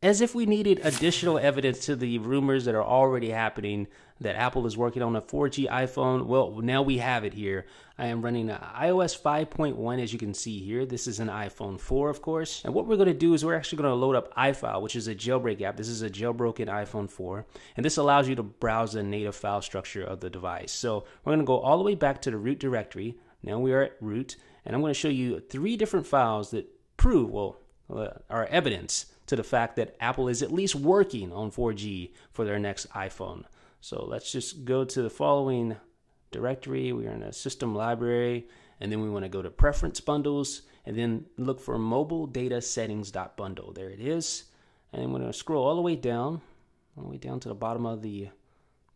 As if we needed additional evidence to the rumors that are already happening that Apple is working on a 4G iPhone, well, now we have it here. I am running iOS 5.1, as you can see here. This is an iPhone 4, of course. And what we're going to do is we're actually going to load up iFile, which is a jailbreak app. This is a jailbroken iPhone 4. And this allows you to browse the native file structure of the device. So we're going to go all the way back to the root directory. Now we are at root. And I'm going to show you 3 different files that prove, well, are evidence to the fact that Apple is at least working on 4G for their next iPhone. So let's just go to the following directory. We are in a system library, and then we want to go to preference bundles, and then look for mobile data settings.bundle. There it is. And I'm going to scroll all the way down to the bottom of the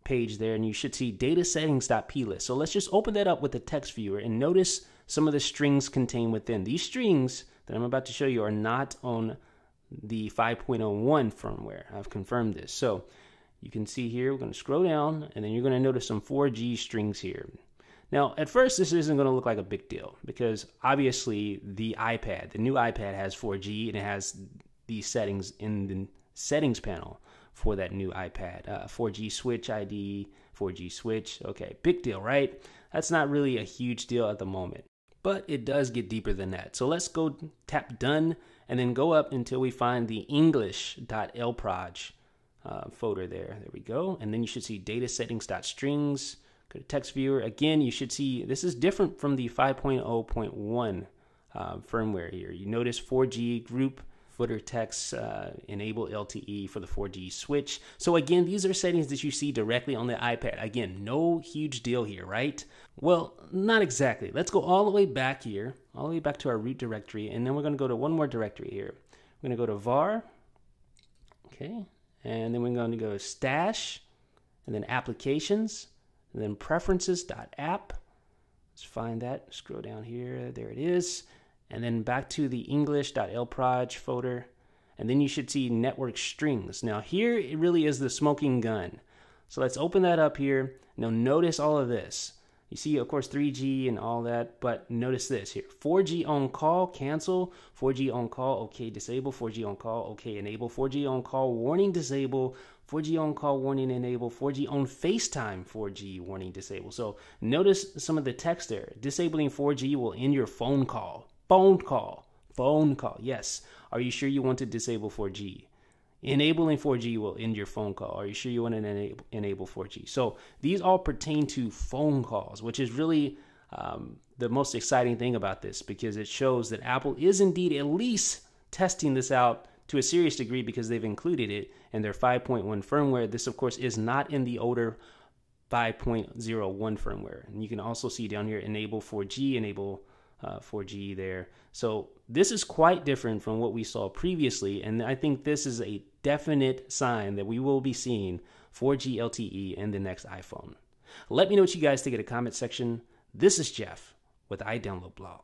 page there, and you should see data settings.plist. So let's just open that up with the text viewer and notice some of the strings contained within. These strings that I'm about to show you are not on the 5.01 firmware. I've confirmed this. So you can see here, we're going to scroll down, and then you're going to notice some 4G strings here. Now, at first, this isn't going to look like a big deal because obviously the new iPad has 4G, and it has these settings in the settings panel for that new iPad. 4G switch ID, 4G switch. Okay, big deal, right? That's not really a huge deal at the moment, but it does get deeper than that. So let's go tap done and then go up until we find the english.lproj folder there. There we go. And then you should see data settings.strings. Go to text viewer. Again, you should see this is different from the 5.0.1 firmware here. You notice 4G group footer text, enable LTE for the 4G switch. So again, these are settings that you see directly on the iPad. Again, no huge deal here, right? Well, not exactly. Let's go all the way back here, all the way back to our root directory, and then we're going to go to one more directory here. We're going to go to var, okay, and then we're going to go to stash, and then applications, and then preferences.app. Let's find that. Scroll down here. There it is. And then back to the english.lproj folder. And then you should see network strings. Now here it really is the smoking gun. So let's open that up here. Now notice all of this. You see, of course, 3G and all that, but notice this here. 4G on call, cancel. 4G on call, okay, disable. 4G on call, okay, enable. 4G on call, warning, disable. 4G on call, warning, enable. 4G on FaceTime, 4G, warning, disable. So notice some of the text there. Disabling 4G will end your phone call. Phone call. Phone call. Yes. Are you sure you want to disable 4G? Enabling 4G will end your phone call. Are you sure you want to enable 4G? So these all pertain to phone calls, which is really the most exciting thing about this, because it shows that Apple is indeed at least testing this out to a serious degree because they've included it in their 5.1 firmware. This, of course, is not in the older 5.01 firmware. And you can also see down here, enable 4G, enable 4G there. So this is quite different from what we saw previously, and I think this is a definite sign that we will be seeing 4G LTE in the next iPhone. Let me know what you guys think in the comment section. This is Jeff with iDownload Blog.